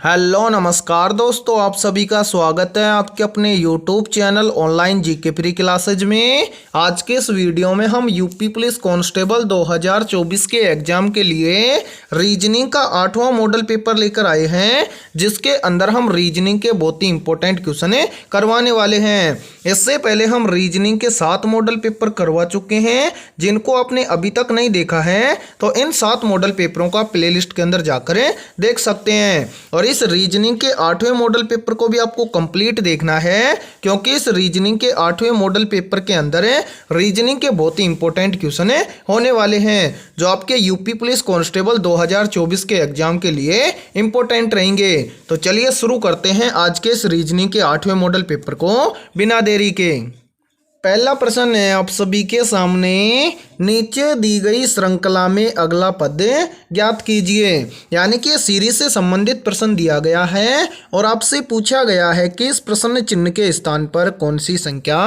Hello नमस्कार दोस्तों, आप सभी का स्वागत है आपके अपने YouTube channel online GK free classes में। आज के इस वीडियो में हम यूपी पुलिस कांस्टेबल 2024 के एग्जाम के लिए रीजनिंग का 8वां मॉडल पेपर लेकर आए हैं, जिसके अंदर हम रीजनिंग के बहुत ही इंपॉर्टेंट क्वेश्चन करवाने वाले हैं। इससे पहले हम रीजनिंग के 7 मॉडल पेपर करवा चुके हैं। जिनको आपने अभी तक नहीं देखा है तो इन 7 मॉडल पेपरों का प्लेलिस्ट के अंदर जाकर देख सकते हैं। और इस रीजनिंग के 8वें मॉडल पेपर को भी आपको कंप्लीट देखना है, क्योंकि इस रीजनिंग के 8वें मॉडल पेपर के अंदर रीजनिंग के बहुत ही इंपॉर्टेंट क्वेश्चन होने वाले हैं, जो आपके यूपी पुलिस कांस्टेबल 2024 के एग्जाम के लिए इंपॉर्टेंट रहेंगे। तो चलिए शुरू करते हैं आज के इस रीजनिंग के 8वें मॉडल पेपर को बिना देरी के। पहला प्रश्न है आप सभी के सामने, नीचे दी गई श्रृंखला में अगला पद ज्ञात कीजिए। यानी कि सीरीज से संबंधित प्रश्न दिया गया है और आपसे पूछा गया है कि इस प्रश्न चिन्ह के स्थान पर कौन सी संख्या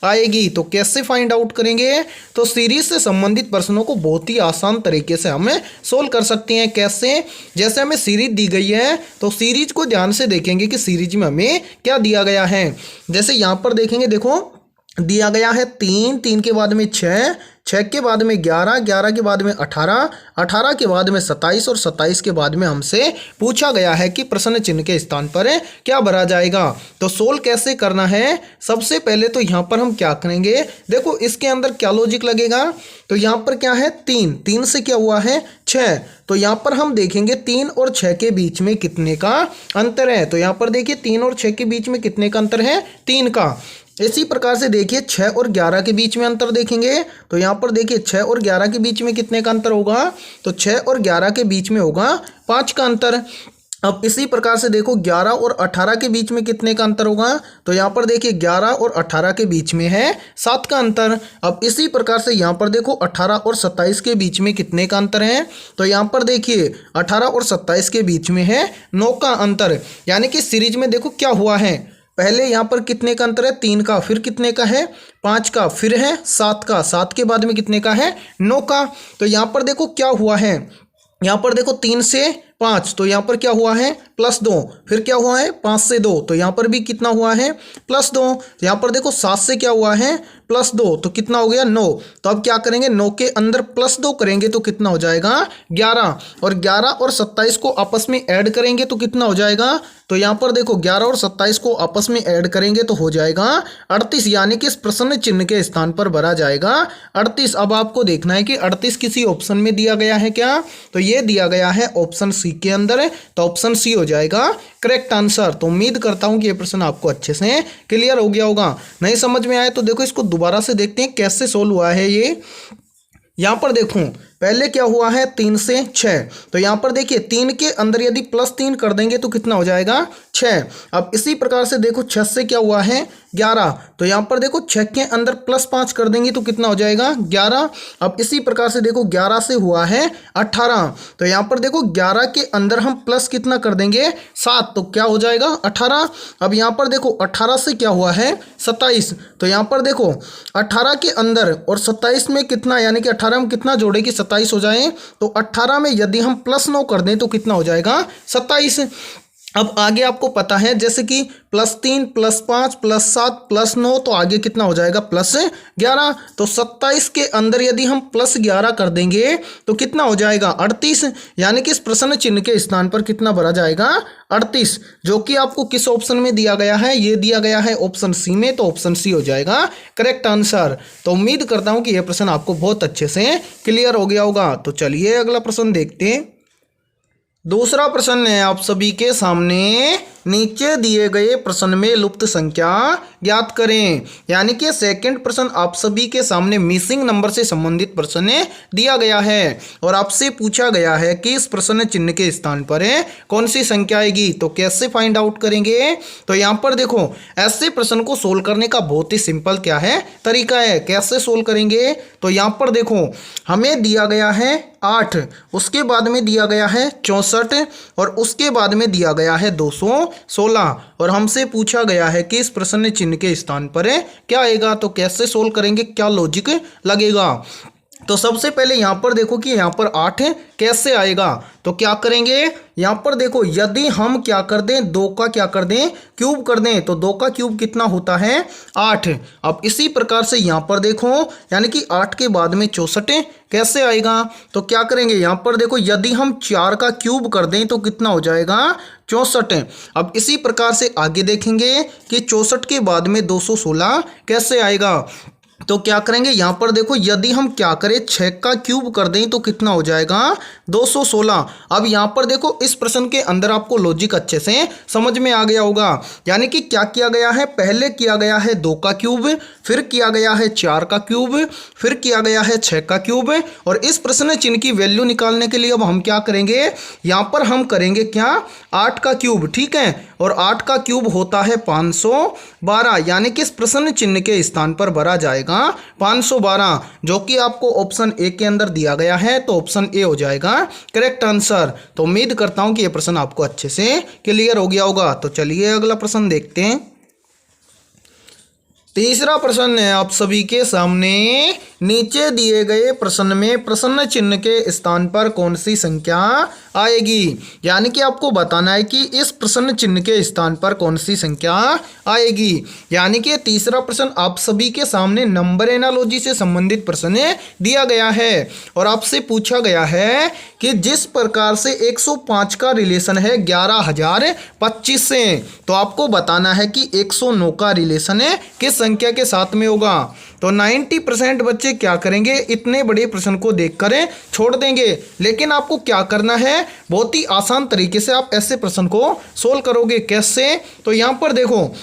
आएगी। तो कैसे फाइंड आउट करेंगे? तो सीरीज से संबंधित प्रश्नों को बहुत ही आसान तरीके से हमें सोल्व कर सकते हैं। कैसे? जैसे हमें सीरीज दी गई है तो सीरीज को ध्यान से देखेंगे कि सीरीज में हमें क्या दिया गया है। जैसे यहाँ पर देखेंगे, देखो दिया गया है 3, 3 के बाद में 6, 6 के बाद में 11, 11 के बाद में 18, 18 के बाद में 27 और 27 के बाद में हमसे पूछा गया है कि प्रश्न चिन्ह के स्थान पर क्या भरा जाएगा। तो सोल्व कैसे करना है? सबसे पहले तो यहाँ पर हम क्या करेंगे, देखो इसके अंदर क्या लॉजिक लगेगा। तो यहाँ पर क्या है 3, 3 से क्या हुआ है 6। तो यहाँ पर हम देखेंगे 3 और 6 के बीच में कितने का अंतर है। तो यहाँ पर देखिए 3 और 6 के बीच में कितने का अंतर है, 3 का। इसी प्रकार से देखिए 6 और 11 के बीच में अंतर देखेंगे तो यहाँ पर देखिए 6 और 11 के बीच में कितने का अंतर होगा, तो 6 और 11 के बीच में होगा 5 का अंतर। अब इसी प्रकार से देखो 11 और 18 के बीच में कितने का अंतर होगा, तो यहाँ पर देखिए 11 और 18 के बीच में है 7 का अंतर। अब इसी प्रकार से यहाँ पर देखो 18 और 27 के बीच में कितने का अंतर है, तो यहाँ पर देखिए 18 और 27 के बीच में है 9 का अंतर। यानी कि सीरीज में देखो क्या हुआ है, पहले यहाँ पर कितने का अंतर है 3 का, फिर कितने का है 5 का, फिर है 7 का, 7 के बाद में कितने का है 9 का। तो यहाँ पर देखो क्या हुआ है, यहाँ पर देखो 3 से 5, तो यहाँ पर क्या हुआ है +2, फिर क्या हुआ है 5 से 2, तो यहाँ पर भी कितना हुआ है +2। तो यहाँ पर देखो 7 से क्या हुआ है +2, तो कितना हो गया 9। तो अब क्या करेंगे, 9 के अंदर +2 करेंगे तो कितना हो जाएगा 11, और 11 और 27 को आपस में ऐड करेंगे तो कितना हो जाएगा, तो यहाँ पर देखो 11 और 27 को आपस में ऐड करेंगे तो हो जाएगा 38। यानी कि इस प्रश्न चिन्ह के स्थान पर भरा जाएगा 38। अब आपको देखना है कि 38 किसी ऑप्शन में दिया गया है क्या, तो ये दिया गया है ऑप्शन सी के अंदर, तो ऑप्शन सी हो जाएगा करेक्ट आंसर। तो उम्मीद करता हूं कि ये प्रश्न आपको अच्छे से क्लियर हो गया होगा। नहीं समझ में आए तो देखो इसको दोबारा से देखते हैं कैसे सोल्व हुआ है ये। यहाँ पर देखो पहले क्या हुआ है 3 से 6, तो यहाँ पर देखिए 3 के अंदर यदि +3 कर देंगे तो कितना हो जाएगा 6। अब इसी प्रकार से देखो 6 से क्या हुआ है 11, तो यहाँ पर देखो 6 के अंदर +5 कर देंगे तो कितना हो जाएगा 11। अब इसी प्रकार से देखो 11 से हुआ है 18, तो यहाँ पर देखो 11 के अंदर हम प्लस कितना कर देंगे 7, तो क्या हो जाएगा 18। अब यहाँ पर देखो 18 से क्या हुआ है 27, तो यहाँ पर देखो 18 के अंदर और 27 में कितना, यानी कि 18 में कितना जोड़े कि 27 हो जाए, तो 18 में यदि हम +9 कर दें तो कितना हो जाएगा 27। अब आगे आपको पता है जैसे कि +3 +5 +7 +9, तो आगे कितना हो जाएगा +11। तो 27 के अंदर यदि हम +11 कर देंगे तो कितना हो जाएगा 38। यानी कि इस प्रश्न चिन्ह के स्थान पर कितना भरा जाएगा 38, जो कि आपको किस ऑप्शन में दिया गया है, ये दिया गया है ऑप्शन सी में, तो ऑप्शन सी हो जाएगा करेक्ट आंसर। तो उम्मीद करता हूं कि यह प्रश्न आपको बहुत अच्छे से क्लियर हो गया होगा। तो चलिए अगला प्रश्न देखते हैं। दूसरा प्रश्न है आप सभी के सामने, नीचे दिए गए प्रश्न में लुप्त संख्या ज्ञात करें। यानी कि सेकंड प्रश्न आप सभी के सामने मिसिंग नंबर से संबंधित प्रश्न दिया गया है और आपसे पूछा गया है कि इस प्रश्न चिन्ह के स्थान पर कौन सी संख्या आएगी। तो कैसे फाइंड आउट करेंगे? तो यहाँ पर देखो ऐसे प्रश्न को सोल्व करने का बहुत ही सिंपल क्या है तरीका है। कैसे सोल्व करेंगे? तो यहाँ पर देखो हमें दिया गया है 8, उसके बाद में दिया गया है 64 और उसके बाद में दिया गया है 216 और हमसे पूछा गया है कि इस प्रश्न चिन्ह के स्थान पर क्या आएगा। तो कैसे सोल्व करेंगे, क्या लॉजिक लगेगा? तो सबसे पहले यहाँ पर देखो कि यहाँ पर 8 है, कैसे आएगा। तो क्या करेंगे, यहाँ पर देखो यदि हम क्या कर दें, 2 का क्या कर दें, क्यूब कर दें, तो 2 का क्यूब कितना होता है 8। अब इसी प्रकार से यहाँ पर देखो यानी कि 8 के बाद में 64 कैसे आएगा। तो क्या करेंगे, यहाँ पर देखो यदि हम 4 का क्यूब कर दें तो कितना हो जाएगा 64। अब इसी प्रकार से आगे देखेंगे कि 64 के बाद में 216 कैसे आएगा। तो क्या करेंगे, यहाँ पर देखो यदि हम क्या करें 6 का क्यूब कर दें तो कितना हो जाएगा 216। अब यहाँ पर देखो इस प्रश्न के अंदर आपको लॉजिक अच्छे से समझ में आ गया होगा। यानी कि क्या किया गया है, पहले किया गया है 2 का क्यूब, फिर किया गया है 4 का क्यूब, फिर किया गया है 6 का क्यूब। और इस प्रश्न चिन्ह की वैल्यू निकालने के लिए अब हम क्या करेंगे, यहाँ पर हम करेंगे क्या 8 का क्यूब, ठीक है। और 8 का क्यूब होता है 512, यानी कि इस प्रश्न चिन्ह के स्थान पर भरा जाएगा 512, जो कि आपको ऑप्शन ए के अंदर दिया गया है। तो ऑप्शन ए हो जाएगा करेक्ट आंसर। तो उम्मीद करता हूं कि यह प्रश्न आपको अच्छे से क्लियर हो गया होगा। तो चलिए अगला प्रश्न देखते हैं। तीसरा प्रश्न है आप सभी के सामने, नीचे दिए गए प्रश्न में प्रश्न चिन्ह के स्थान पर कौन सी संख्या आएगी। यानी कि आपको बताना है कि इस प्रश्न चिन्ह के स्थान पर कौन सी संख्या आएगी। यानी कि तीसरा प्रश्न आप सभी के सामने नंबर एनालॉजी से संबंधित प्रश्न दिया गया है और आपसे पूछा गया है कि जिस प्रकार से 105 का रिलेशन है 11,025 से, तो आपको बताना है कि 109 का रिलेशन है किस संख्या के साथ में होगा। तो 90% बच्चे क्या करेंगे, इतने बड़े प्रश्न को देखकर छोड़ देंगे। लेकिन आपको क्या करना है, बहुत ही आसान तरीके से आप ऐसे प्रश्न को सोल्व करोगे। कैसे, तो यहाँ पर देखो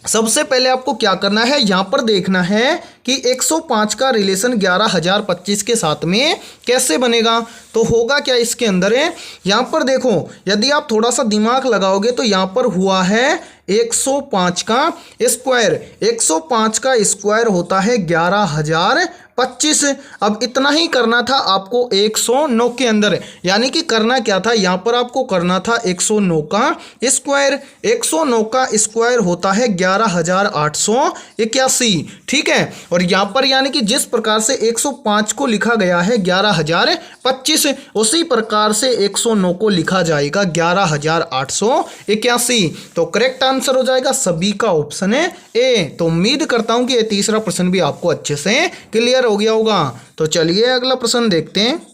सबसे पहले आपको क्या करना है, यहाँ पर देखना है कि 105 का रिलेशन 11,025 के साथ में कैसे बनेगा। तो होगा क्या इसके अंदर है, यहाँ पर देखो यदि आप थोड़ा सा दिमाग लगाओगे तो यहाँ पर हुआ है 105 का स्क्वायर, 105 का स्क्वायर होता है 11,025। अब इतना ही करना था आपको 109 के अंदर, यानी कि करना क्या था, यहाँ पर आपको करना था 109 का स्क्वायर। 109 का स्क्वायर होता है 11,881, ठीक है। और यहाँ पर यानी कि जिस प्रकार से 105 को लिखा गया है 11,025, उसी प्रकार से 109 को लिखा जाएगा 11,881। तो करेक्ट आंसर हो जाएगा सभी का ऑप्शन है ए। तो उम्मीद करता हूं कि ये तीसरा प्रश्न भी आपको अच्छे से क्लियर हो गया होगा। तो चलिए अगला प्रश्न देखते हैं।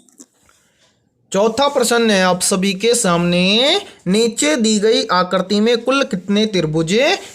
चौथा प्रश्न है आप सभी के सामने, नीचे दी गई आकृति में कुल कितने त्रिभुज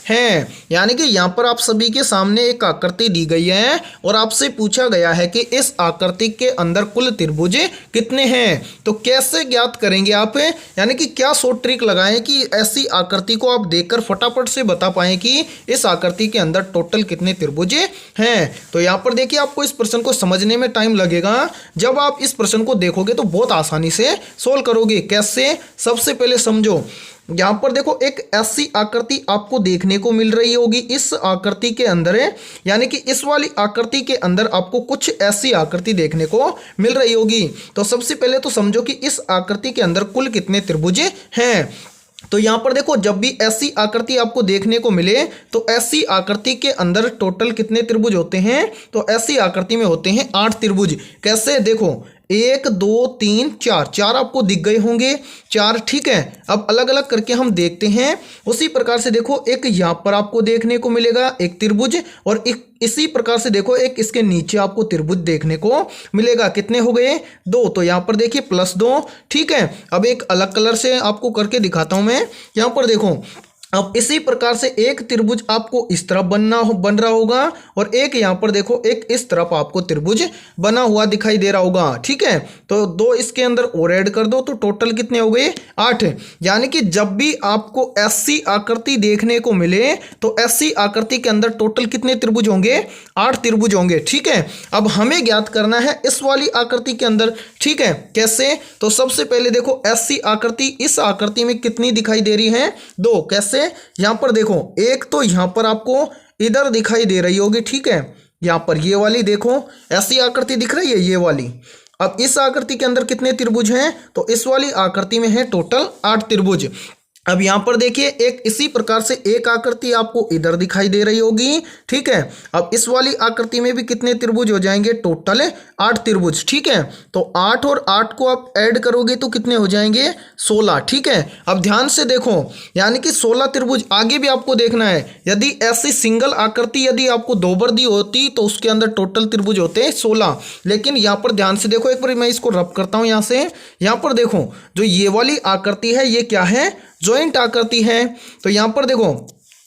हैं। यानी कि यहाँ पर आप सभी के सामने एक आकृति दी गई है और आपसे पूछा गया है कि इस आकृति के अंदर कुल त्रिभुज कितने हैं। तो कैसे ज्ञात करेंगे आप, यानी कि क्या शॉर्ट ट्रिक लगाएं कि ऐसी आकृति को आप देखकर फटाफट से बता पाएं कि इस आकृति के अंदर टोटल कितने त्रिभुज हैं। तो यहाँ पर देखिए आपको इस प्रश्न को समझने में टाइम लगेगा। जब आप इस प्रश्न को देखोगे तो बहुत आसानी से सोल्व करोगे। कैसे, सबसे पहले समझो, यहां पर देखो एक ऐसी आकृति आपको देखने को मिल रही होगी इस आकृति के अंदर है, यानी कि इस वाली आकृति के अंदर आपको कुछ ऐसी आकृति देखने को मिल रही होगी। तो सबसे पहले तो समझो कि इस आकृति के अंदर कुल कितने त्रिभुज हैं। तो यहाँ पर देखो जब भी ऐसी आकृति आपको देखने को मिले तो ऐसी आकृति के अंदर टोटल कितने त्रिभुज होते हैं। तो ऐसी आकृति में होते हैं 8 त्रिभुज। कैसे, देखो 1 2 3 4, 4 आपको दिख गए होंगे 4, ठीक है। अब अलग अलग करके हम देखते हैं। उसी प्रकार से देखो एक यहाँ पर आपको देखने को मिलेगा एक त्रिभुज, और एक इसी प्रकार से देखो एक इसके नीचे आपको त्रिभुज देखने को मिलेगा। कितने हो गए 2, तो यहाँ पर देखिए +2, ठीक है। अब एक अलग कलर से आपको करके दिखाता हूँ मैं। यहाँ पर देखो अब इसी प्रकार से एक त्रिभुज आपको इस तरफ बन रहा होगा और एक यहाँ पर देखो एक इस तरफ आपको त्रिभुज बना हुआ दिखाई दे रहा होगा, ठीक है। तो 2 इसके अंदर और ऐड कर दो तो टोटल कितने हो गए 8। यानी कि जब भी आपको ऐसी आकृति देखने को मिले तो ऐसी आकृति के अंदर टोटल कितने त्रिभुज होंगे, 8 त्रिभुज होंगे, ठीक है। अब हमें ज्ञात करना है इस वाली आकृति के अंदर, ठीक है। कैसे, तो सबसे पहले देखो ऐसी आकृति इस आकृति में कितनी दिखाई दे रही है 2। कैसे, यहां पर देखो एक तो यहां पर आपको इधर दिखाई दे रही होगी, ठीक है। यहां पर ये वाली देखो ऐसी आकृति दिख रही है, ये वाली। अब इस आकृति के अंदर कितने त्रिभुज हैं, तो इस वाली आकृति में है टोटल 8 त्रिभुज। अब यहाँ पर देखिए एक इसी प्रकार से एक आकृति आपको इधर दिखाई दे रही होगी, ठीक है। अब इस वाली आकृति में भी कितने त्रिभुज हो जाएंगे, टोटल 8 त्रिभुज, ठीक है। तो 8 और 8 को आप ऐड करोगे तो कितने हो जाएंगे, 16, ठीक है। अब ध्यान से देखो, यानी कि 16 त्रिभुज। आगे भी आपको देखना है, यदि ऐसी सिंगल आकृति यदि आपको 2 बार दी होती तो उसके अंदर टोटल त्रिभुज होते हैं 16, लेकिन यहाँ पर ध्यान से देखो, एक बार मैं इसको रब करता हूँ यहाँ से। यहाँ पर देखो जो ये वाली आकृति है ये क्या है, जॉइंट आकृति है। तो यहां पर देखो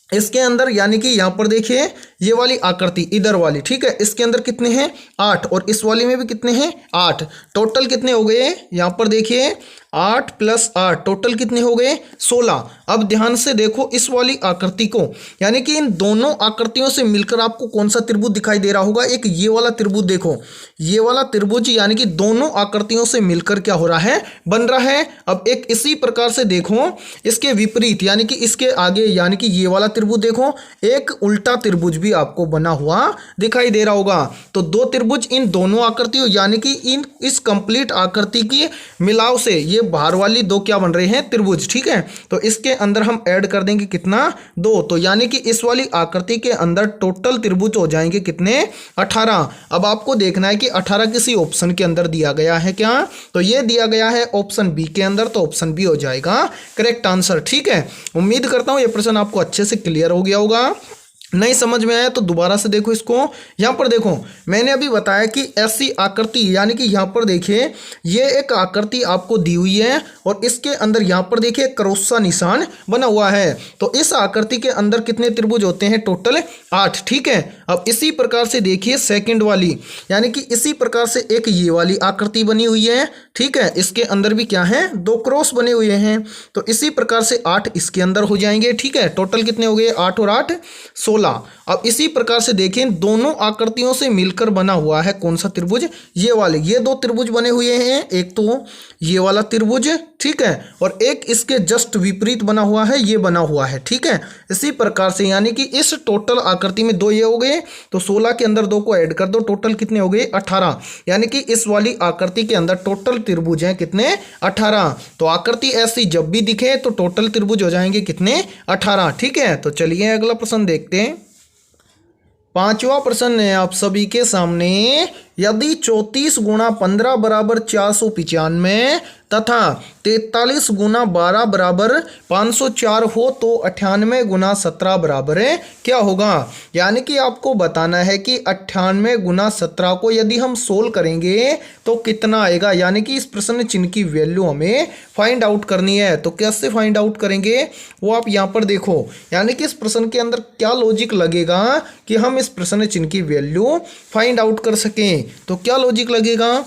इसके अंदर, यानी कि यहां पर देखिए ये वाली आकृति इधर वाली, ठीक है, इसके अंदर कितने हैं 8 और इस वाली में भी कितने हैं 8, टोटल कितने हो गए, यहां पर देखिए 8 + 8 टोटल कितने हो गए 16। अब ध्यान से देखो इस वाली आकृति को, यानी कि इन दोनों आकृतियों से मिलकर आपको कौन सा त्रिभुज दिखाई दे रहा होगा, एक ये वाला त्रिभुज। देखो ये वाला त्रिभुज यानी कि दोनों आकृतियों से मिलकर क्या हो रहा है, बन रहा है। अब एक इसी प्रकार से देखो इसके विपरीत, यानी कि इसके आगे, यानी कि ये वाला त्रिभुज देखो, एक उल्टा त्रिभुज भी आपको बना हुआ दिखाई दे रहा होगा। तो 2 त्रिभुज इन दोनों आकृतियों, यानी कि इस कंप्लीट आकृति की मिलाव से ये बाहर वाली 2 क्या बन रहे हैं, त्रिभुज, ठीक है। तो इसके अंदर हम ऐड कर देंगे कितना, 2। तो यानी कि इस वाली आकृति के अंदर टोटल त्रिभुज हो जाएंगे कितने, 18। अब आपको देखना है कि 18 किसी ऑप्शन के अंदर दिया गया है क्या, तो ये दिया गया है ऑप्शन बी के अंदर, तो ऑप्शन बी हो जाएगा करेक्ट आंसर, ठीक है। उम्मीद करता हूं ये प्रश्न आपको अच्छे से क्लियर हो गया होगा। नहीं समझ में आया तो दोबारा से देखो इसको। यहाँ पर देखो मैंने अभी बताया कि ऐसी आकृति, यानी कि यहाँ पर देखिए ये एक आकृति आपको दी हुई है और इसके अंदर यहाँ पर देखिए क्रॉस सा निशान बना हुआ है। तो इस आकृति के अंदर कितने त्रिभुज होते हैं, टोटल 8, ठीक है। अब इसी प्रकार से देखिए सेकंड वाली, यानी कि इसी प्रकार से एक ये वाली आकृति बनी हुई है, ठीक है। इसके अंदर भी क्या है, 2 क्रॉस बने हुए हैं। तो इसी प्रकार से 8 इसके अंदर हो जाएंगे, ठीक है। टोटल कितने हो गए, 8 और 8 16। अब इसी प्रकार से देखें दोनों आकृतियों से मिलकर बना हुआ है कौन सा त्रिभुज, ये वाले, ये 2 त्रिभुज बने हुए हैं, एक तो ये वाला त्रिभुज, ठीक है, और एक इसके जस्ट विपरीत बना हुआ है, ये बना हुआ है, ठीक है। इसी प्रकार से यानी कि इस टोटल आकृति में 2 ये हो गए, तो 16 के अंदर 2 को ऐड कर दो, टोटल कितने हो गए 18। यानी कि इस वाली आकृति के अंदर टोटल त्रिभुज हैं कितने, 18। तो आकृति ऐसी जब भी दिखे तो टोटल त्रिभुज हो जाएंगे कितने, 18, ठीक है। तो चलिए अगला प्रश्न देखते हैं। 5वां प्रश्न है आप सभी के सामने, यदि 34 × 15 = 495 तथा 43 × 12 = 504 हो तो 98 × 17 बराबर है क्या होगा। यानी कि आपको बताना है कि 98 × 17 को यदि हम सोल्व करेंगे तो कितना आएगा, यानी कि इस प्रश्न चिन्ह की वैल्यू हमें फाइंड आउट करनी है। तो कैसे फाइंड आउट करेंगे वो आप यहाँ पर देखो, यानी कि इस प्रश्न के अंदर क्या लॉजिक लगेगा कि हम इस प्रश्न चिन्ह की वैल्यू फाइंड आउट कर सकें। तो क्या लॉजिक लगेगा,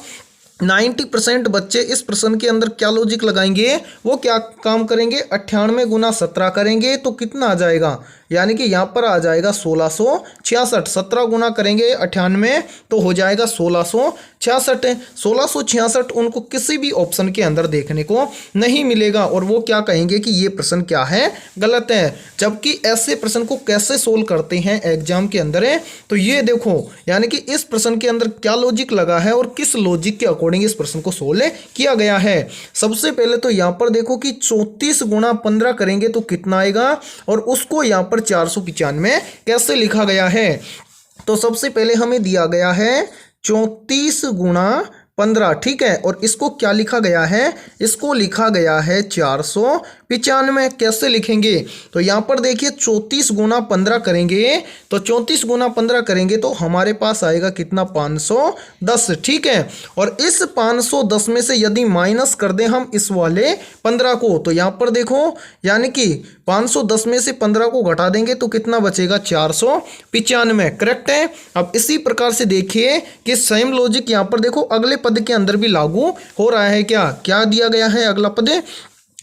90% बच्चे इस प्रश्न के अंदर क्या लॉजिक लगाएंगे, वो क्या काम करेंगे, 98 × 17 करेंगे तो कितना आ जाएगा, यानी कि यहाँ पर आ जाएगा 1666। 17 गुना करेंगे 98 तो हो जाएगा 1666। 1666 उनको किसी भी ऑप्शन के अंदर देखने को नहीं मिलेगा और वो क्या कहेंगे कि ये प्रश्न क्या है, गलत है। जबकि ऐसे प्रश्न को कैसे सोल्व करते हैं एग्जाम के अंदर है, तो ये देखो, यानी कि इस प्रश्न के अंदर क्या लॉजिक लगा है और किस लॉजिक के अकॉर्डिंग इस प्रश्न को सोल्व किया गया है। सबसे पहले तो यहाँ पर देखो कि 34 × 15 करेंगे तो कितना आएगा और उसको यहाँ पर 495 कैसे लिखा गया है। तो सबसे पहले हमें दिया गया है 34 × 15, ठीक है, और इसको क्या लिखा गया है, इसको लिखा गया है 495। कैसे लिखेंगे, तो यहाँ पर देखिए 34 × 15 करेंगे तो 34 × 15 करेंगे तो हमारे पास आएगा कितना, 510, ठीक है। और इस 510 में से यदि माइनस कर दें हम इस वाले 15 को, तो यहाँ पर देखो यानी कि 510 में से 15 को घटा देंगे तो कितना बचेगा, 495, करेक्ट है। अब इसी प्रकार से देखिए कि सेम लॉजिक यहाँ पर देखो अगले पद के अंदर भी लागू हो रहा है। क्या दिया गया है अगला पद,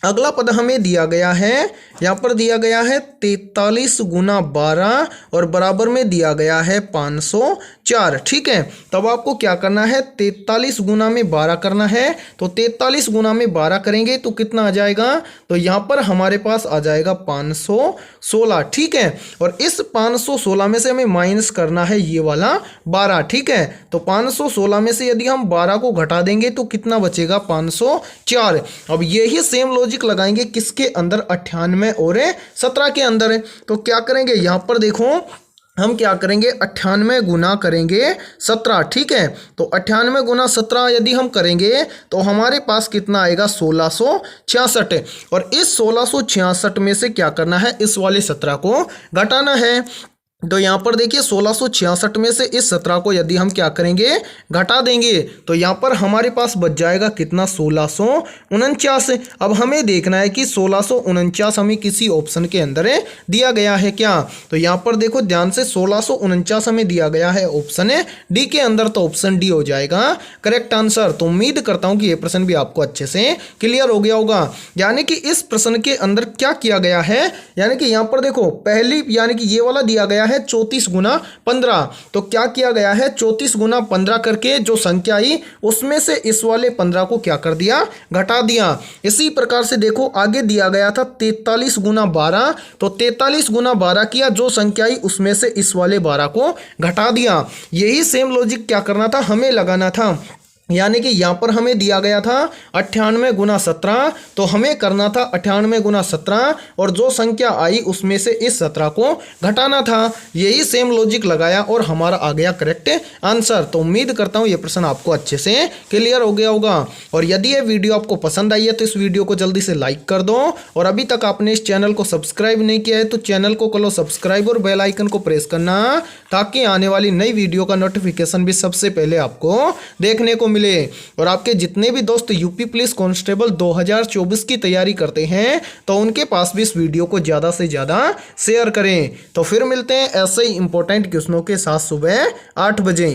अगला पद हमें दिया गया है, यहाँ पर दिया गया है 43 × 12 और बराबर में दिया गया है 504, ठीक है। तब आपको क्या करना है, 43 गुना में 12 करना है। तो 43 गुना में 12 करेंगे तो कितना आ जाएगा, तो यहाँ पर हमारे पास आ जाएगा 516, ठीक है। और इस 516 में से हमें माइनस करना है ये वाला 12, ठीक है। तो 516 में से यदि हम 12 को घटा देंगे तो कितना बचेगा, 504। अब यही सेम लॉजिक लॉजिक लगाएंगे किसके अंदर, 98 और 17 के अंदर। तो क्या करेंगे यहाँ पर देखो, हम क्या करेंगे 98 गुना करेंगे 17, ठीक है। तो 98 गुना 17 यदि हम करेंगे तो हमारे पास कितना आएगा 1666। और इस 1666 में से क्या करना है, इस वाले 17 को घटाना है। तो यहाँ पर देखिए 1666 में से इस 17 को यदि हम क्या करेंगे घटा देंगे तो यहाँ पर हमारे पास बच जाएगा कितना 1649। अब हमें देखना है कि 1649 हमें किसी ऑप्शन के अंदर दिया गया है क्या। तो यहाँ पर देखो ध्यान से 1649 हमें दिया गया है ऑप्शन डी के अंदर, तो ऑप्शन डी हो जाएगा करेक्ट आंसर। तो उम्मीद करता हूँ कि ये प्रश्न भी आपको अच्छे से क्लियर हो गया होगा। यानी कि इस प्रश्न के अंदर क्या किया गया है, यानी कि यहाँ पर देखो पहली यानी कि ये वाला दिया गया है 34 गुना 15। तो क्या किया गया है 34 गुना 15 करके जो संख्या आई उसमें से इस वाले 15 को क्या कर दिया, घटा दिया। इसी प्रकार से देखो आगे दिया गया था 43 गुना 12। तो 43 गुना 12 किया, जो संख्या आई उसमें से इस वाले 12 को घटा दिया। यही सेम लॉजिक क्या करना था, हमें लगाना था। यानी कि यहाँ पर हमें दिया गया था 98 गुना 17, तो हमें करना था 98 गुना 17 और जो संख्या आई उसमें से इस 17 को घटाना था। यही सेम लॉजिक लगाया और हमारा आ गया करेक्ट आंसर। तो उम्मीद करता हूँ ये प्रश्न आपको अच्छे से क्लियर हो गया होगा। और यदि ये वीडियो आपको पसंद आई है तो इस वीडियो को जल्दी से लाइक कर दो, और अभी तक आपने इस चैनल को सब्सक्राइब नहीं किया है तो चैनल को कर लो सब्सक्राइब और बेल आइकन को प्रेस करना, ताकि आने वाली नई वीडियो का नोटिफिकेशन भी सबसे पहले आपको देखने को मिले। और आपके जितने भी दोस्त यूपी पुलिस कांस्टेबल 2024 की तैयारी करते हैं तो उनके पास भी इस वीडियो को ज़्यादा से ज़्यादा शेयर करें। तो फिर मिलते हैं ऐसे ही इंपॉर्टेंट क्वेश्चनों के साथ सुबह 8 बजे।